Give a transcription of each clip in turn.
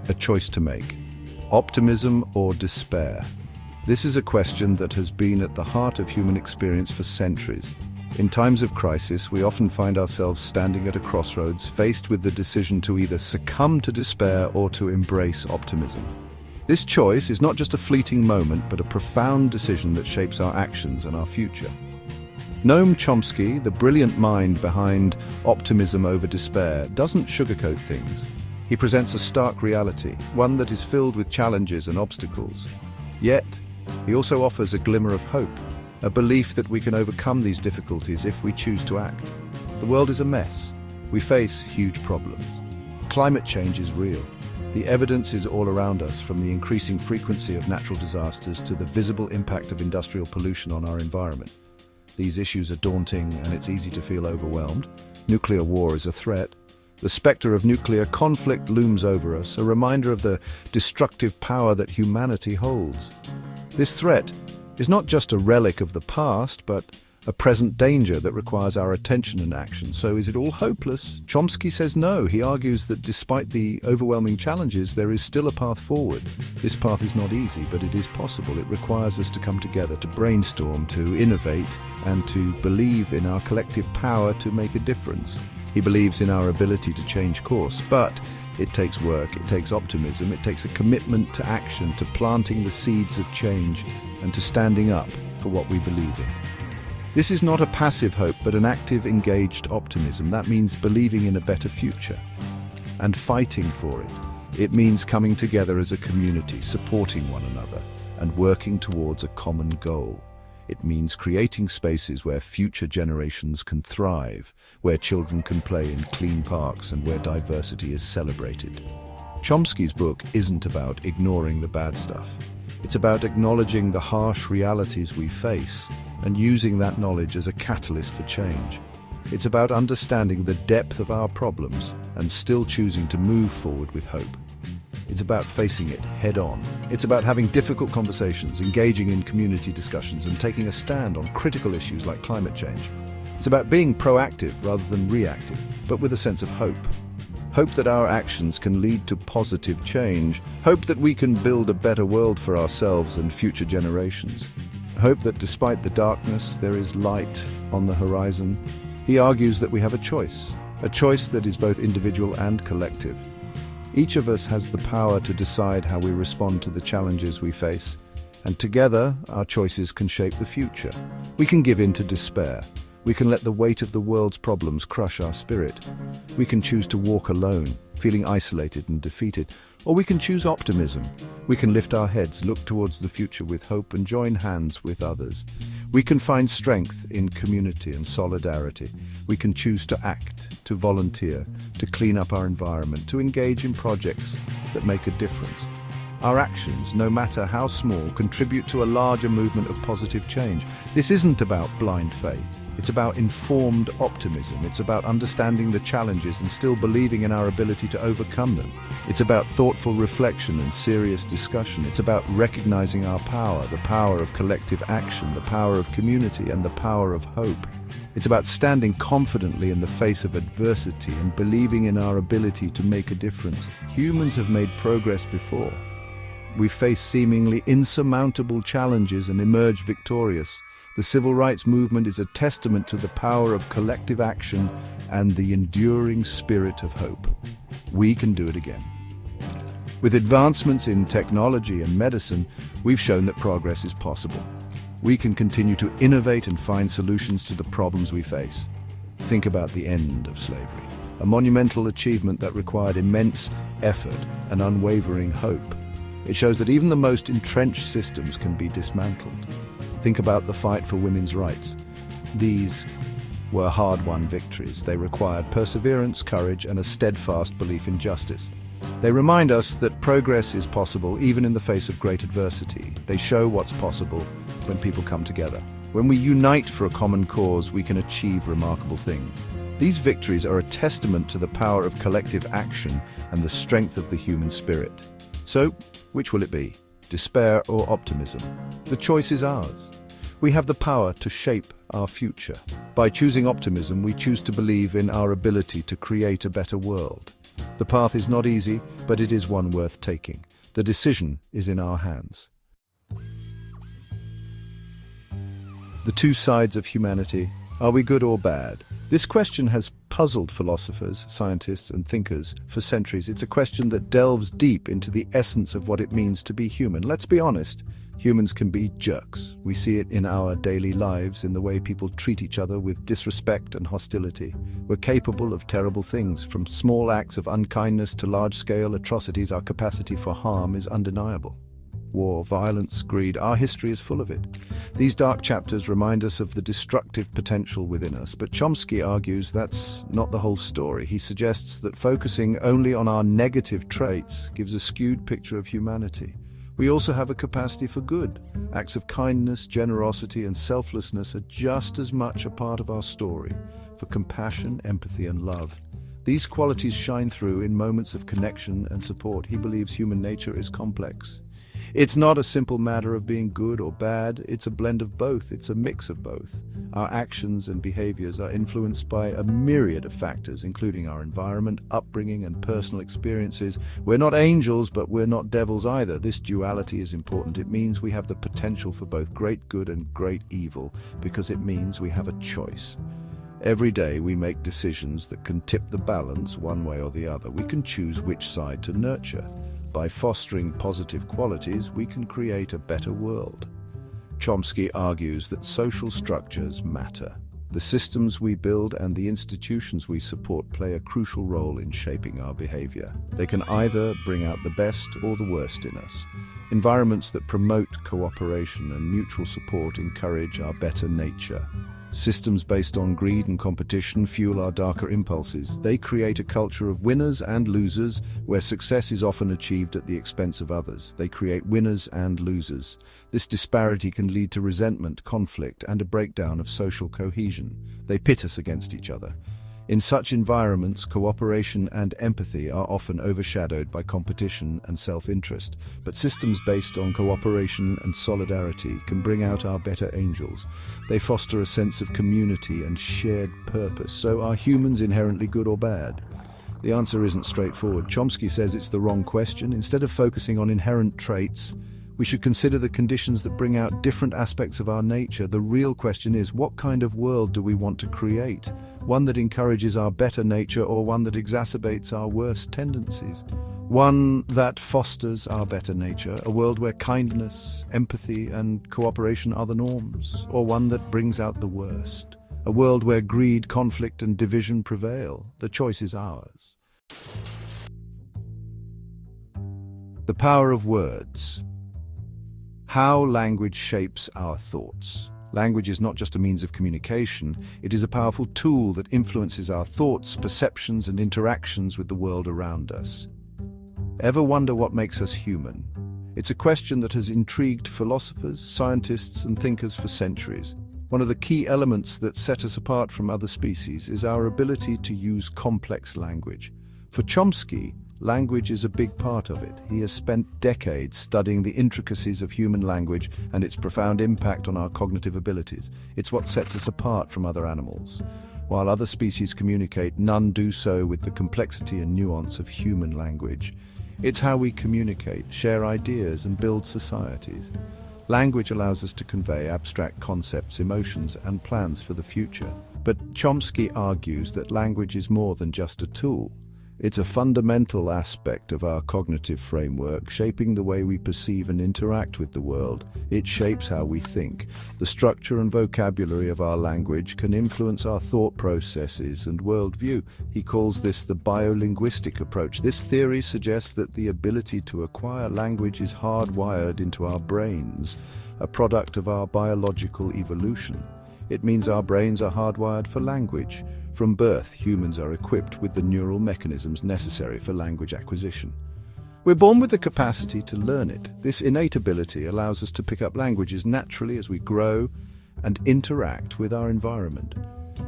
a choice to make. Optimism or despair? This is a question that has been at the heart of human experience for centuries. In times of crisis, we often find ourselves standing at a crossroads, faced with the decision to either succumb to despair or to embrace optimism. This choice is not just a fleeting moment, but a profound decision that shapes our actions and our future. Noam Chomsky, the brilliant mind behind Optimism over Despair, doesn't sugarcoat things. He presents a stark reality, one that is filled with challenges and obstacles. Yet, he also offers a glimmer of hope, a belief that we can overcome these difficulties if we choose to act. The world is a mess. We face huge problems. Climate change is real. The evidence is all around us, from the increasing frequency of natural disasters to the visible impact of industrial pollution on our environment. These issues are daunting, and it's easy to feel overwhelmed. Nuclear war is a threat. The specter of nuclear conflict looms over us, a reminder of the destructive power that humanity holds. This threat is not just a relic of the past, but a present danger that requires our attention and action. So is it all hopeless? Chomsky says no. He argues that despite the overwhelming challenges, there is still a path forward. This path is not easy, but it is possible. It requires us to come together, to brainstorm, to innovate, and to believe in our collective power to make a difference. He believes in our ability to change course, but it takes work, it takes optimism, it takes a commitment to action, to planting the seeds of change, and to standing up for what we believe in. This is not a passive hope, but an active, engaged optimism. That means believing in a better future and fighting for it. It means coming together as a community, supporting one another, and working towards a common goal. It means creating spaces where future generations can thrive, where children can play in clean parks, and where diversity is celebrated. Chomsky's book isn't about ignoring the bad stuff. It's about acknowledging the harsh realities we face and using that knowledge as a catalyst for change. It's about understanding the depth of our problems and still choosing to move forward with hope. It's about facing it head on. It's about having difficult conversations, engaging in community discussions, and taking a stand on critical issues like climate change. It's about being proactive rather than reactive, but with a sense of hope. Hope that our actions can lead to positive change. Hope that we can build a better world for ourselves and future generations. Hope that despite the darkness, there is light on the horizon. He argues that we have a choice that is both individual and collective. Each of us has the power to decide how we respond to the challenges we face, and together, our choices can shape the future. We can give in to despair. We can let the weight of the world's problems crush our spirit. We can choose to walk alone, feeling isolated and defeated. Or we can choose optimism. We can lift our heads, look towards the future with hope, and join hands with others. We can find strength in community and solidarity. We can choose to act, to volunteer, to clean up our environment, to engage in projects that make a difference. Our actions, no matter how small, contribute to a larger movement of positive change. This isn't about blind faith. It's about informed optimism. It's about understanding the challenges and still believing in our ability to overcome them. It's about thoughtful reflection and serious discussion. It's about recognizing our power, the power of collective action, the power of community, and the power of hope. It's about standing confidently in the face of adversity and believing in our ability to make a difference. Humans have made progress before. We've faced seemingly insurmountable challenges and emerged victorious. The civil rights movement is a testament to the power of collective action and the enduring spirit of hope. We can do it again. With advancements in technology and medicine, we've shown that progress is possible. We can continue to innovate and find solutions to the problems we face. Think about the end of slavery, a monumental achievement that required immense effort and unwavering hope. It shows that even the most entrenched systems can be dismantled. Think about the fight for women's rights. These were hard-won victories. They required perseverance, courage, and a steadfast belief in justice. They remind us that progress is possible even in the face of great adversity. They show what's possible when people come together. When we unite for a common cause, we can achieve remarkable things. These victories are a testament to the power of collective action and the strength of the human spirit. So, which will it be? Despair or optimism? The choice is ours. We have the power to shape our future. By choosing optimism, we choose to believe in our ability to create a better world. The path is not easy, but it is one worth taking. The decision is in our hands. The two sides of humanity. Are we good or bad? This question has puzzled philosophers, scientists, and thinkers for centuries. It's a question that delves deep into the essence of what it means to be human. Let's be honest, humans can be jerks. We see it in our daily lives, in the way people treat each other with disrespect and hostility. We're capable of terrible things, from small acts of unkindness to large-scale atrocities. Our capacity for harm is undeniable. War, violence, greed, our history is full of it. These dark chapters remind us of the destructive potential within us, but Chomsky argues that's not the whole story. He suggests that focusing only on our negative traits gives a skewed picture of humanity. We also have a capacity for good. Acts of kindness, generosity, and selflessness are just as much a part of our story, for compassion, empathy, and love. These qualities shine through in moments of connection and support. He believes human nature is complex. It's not a simple matter of being good or bad, it's a blend of both, it's a mix of both. Our actions and behaviors are influenced by a myriad of factors, including our environment, upbringing, and personal experiences. We're not angels, but we're not devils either. This duality is important. It means we have the potential for both great good and great evil, because it means we have a choice. Every day we make decisions that can tip the balance one way or the other. We can choose which side to nurture. By fostering positive qualities, we can create a better world. Chomsky argues that social structures matter. The systems we build and the institutions we support play a crucial role in shaping our behavior. They can either bring out the best or the worst in us. Environments that promote cooperation and mutual support encourage our better nature. Systems based on greed and competition fuel our darker impulses. They create a culture of winners and losers, where success is often achieved at the expense of others. They create winners and losers. This disparity can lead to resentment, conflict, and a breakdown of social cohesion. They pit us against each other. In such environments, cooperation and empathy are often overshadowed by competition and self-interest. But systems based on cooperation and solidarity can bring out our better angels. They foster a sense of community and shared purpose. So are humans inherently good or bad? The answer isn't straightforward. Chomsky says it's the wrong question. Instead of focusing on inherent traits, we should consider the conditions that bring out different aspects of our nature. The real question is, what kind of world do we want to create? One that encourages our better nature, or one that exacerbates our worst tendencies? One that fosters our better nature, a world where kindness, empathy, and cooperation are the norms? Or one that brings out the worst? A world where greed, conflict, and division prevail? The choice is ours. The power of words. How language shapes our thoughts. Language is not just a means of communication, it is a powerful tool that influences our thoughts, perceptions, and interactions with the world around us. Ever wonder what makes us human? It's a question that has intrigued philosophers, scientists, and thinkers for centuries. One of the key elements that set us apart from other species is our ability to use complex language. For Chomsky, language is a big part of it. He has spent decades studying the intricacies of human language and its profound impact on our cognitive abilities. It's what sets us apart from other animals. While other species communicate, none do so with the complexity and nuance of human language. It's how we communicate, share ideas, and build societies. Language allows us to convey abstract concepts, emotions, and plans for the future. But Chomsky argues that language is more than just a tool. It's a fundamental aspect of our cognitive framework, shaping the way we perceive and interact with the world. It shapes how we think. The structure and vocabulary of our language can influence our thought processes and worldview. He calls this the biolinguistic approach. This theory suggests that the ability to acquire language is hardwired into our brains, a product of our biological evolution. It means our brains are hardwired for language. From birth, humans are equipped with the neural mechanisms necessary for language acquisition. We're born with the capacity to learn it. This innate ability allows us to pick up languages naturally as we grow and interact with our environment.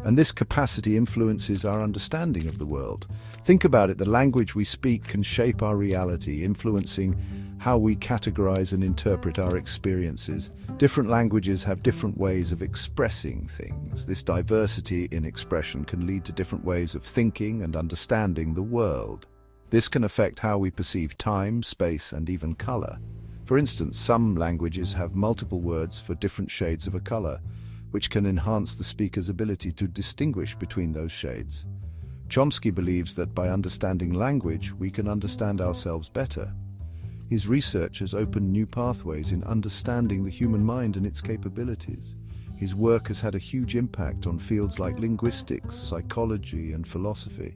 And this capacity influences our understanding of the world. Think about it, the language we speak can shape our reality, influencing how we categorize and interpret our experiences. Different languages have different ways of expressing things. This diversity in expression can lead to different ways of thinking and understanding the world. This can affect how we perceive time, space, and even color. For instance, some languages have multiple words for different shades of a color, which can enhance the speaker's ability to distinguish between those shades. Chomsky believes that by understanding language, we can understand ourselves better. His research has opened new pathways in understanding the human mind and its capabilities. His work has had a huge impact on fields like linguistics, psychology, and philosophy.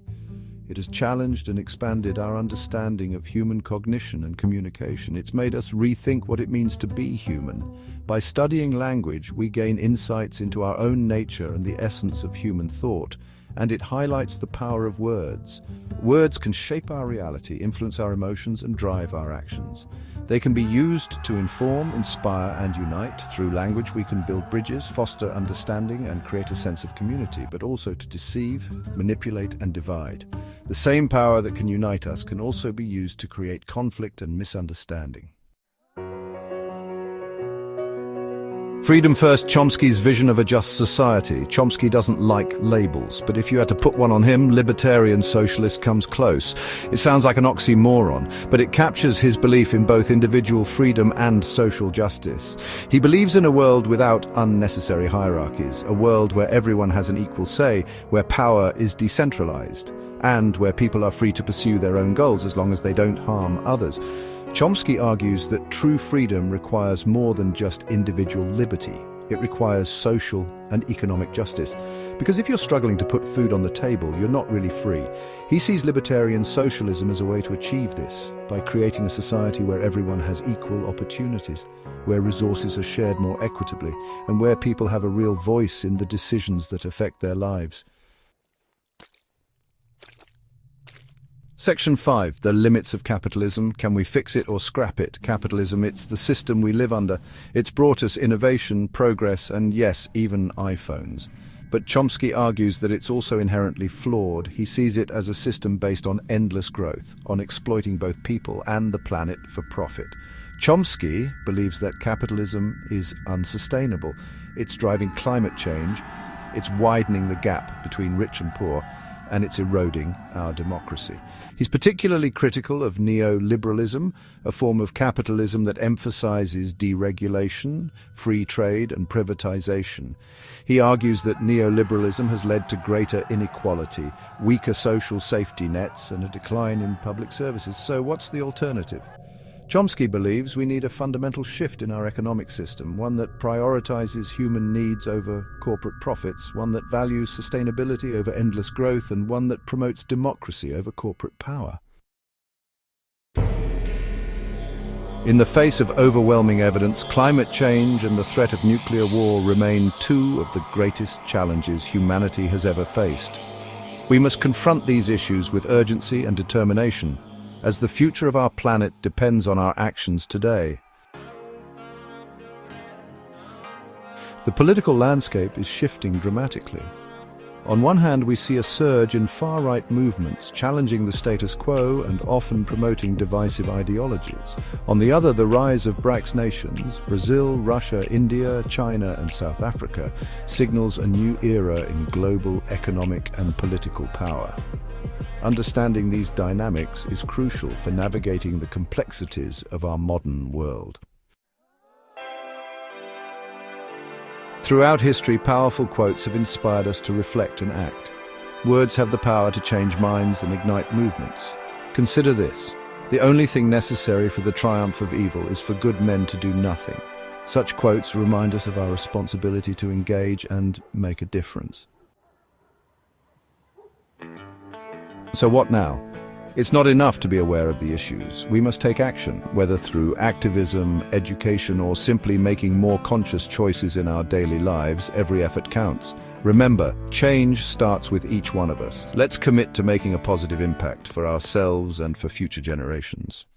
It has challenged and expanded our understanding of human cognition and communication. It's made us rethink what it means to be human. By studying language, we gain insights into our own nature and the essence of human thought, and it highlights the power of words. Words can shape our reality, influence our emotions, and drive our actions. They can be used to inform, inspire, and unite. Through language, we can build bridges, foster understanding, and create a sense of community, but also to deceive, manipulate, and divide. The same power that can unite us can also be used to create conflict and misunderstanding. Freedom first, Chomsky's vision of a just society. Chomsky doesn't like labels, but if you had to put one on him, libertarian socialist comes close. It sounds like an oxymoron, but it captures his belief in both individual freedom and social justice. He believes in a world without unnecessary hierarchies, a world where everyone has an equal say, where power is decentralized, and where people are free to pursue their own goals as long as they don't harm others. Chomsky argues that true freedom requires more than just individual liberty. It requires social and economic justice. Because if you're struggling to put food on the table, you're not really free. He sees libertarian socialism as a way to achieve this, by creating a society where everyone has equal opportunities, where resources are shared more equitably, and where people have a real voice in the decisions that affect their lives. Section 5. The limits of capitalism. Can we fix it or scrap it? Capitalism, it's the system we live under. It's brought us innovation, progress, and yes, even iPhones. But Chomsky argues that it's also inherently flawed. He sees it as a system based on endless growth, on exploiting both people and the planet for profit. Chomsky believes that capitalism is unsustainable. It's driving climate change, it's widening the gap between rich and poor, and it's eroding our democracy. He's particularly critical of neoliberalism, a form of capitalism that emphasizes deregulation, free trade, and privatization. He argues that neoliberalism has led to greater inequality, weaker social safety nets, and a decline in public services. So what's the alternative? Chomsky believes we need a fundamental shift in our economic system, one that prioritizes human needs over corporate profits, one that values sustainability over endless growth, and one that promotes democracy over corporate power. In the face of overwhelming evidence, climate change and the threat of nuclear war remain two of the greatest challenges humanity has ever faced. We must confront these issues with urgency and determination, as the future of our planet depends on our actions today. The political landscape is shifting dramatically. On one hand, we see a surge in far-right movements challenging the status quo and often promoting divisive ideologies. On the other, the rise of BRICS nations, Brazil, Russia, India, China, and South Africa, signals a new era in global economic and political power. Understanding these dynamics is crucial for navigating the complexities of our modern world. Throughout history, powerful quotes have inspired us to reflect and act. Words have the power to change minds and ignite movements. Consider this: the only thing necessary for the triumph of evil is for good men to do nothing. Such quotes remind us of our responsibility to engage and make a difference. So what now? It's not enough to be aware of the issues. We must take action, whether through activism, education, or simply making more conscious choices in our daily lives. Every effort counts. Remember, change starts with each one of us. Let's commit to making a positive impact for ourselves and for future generations.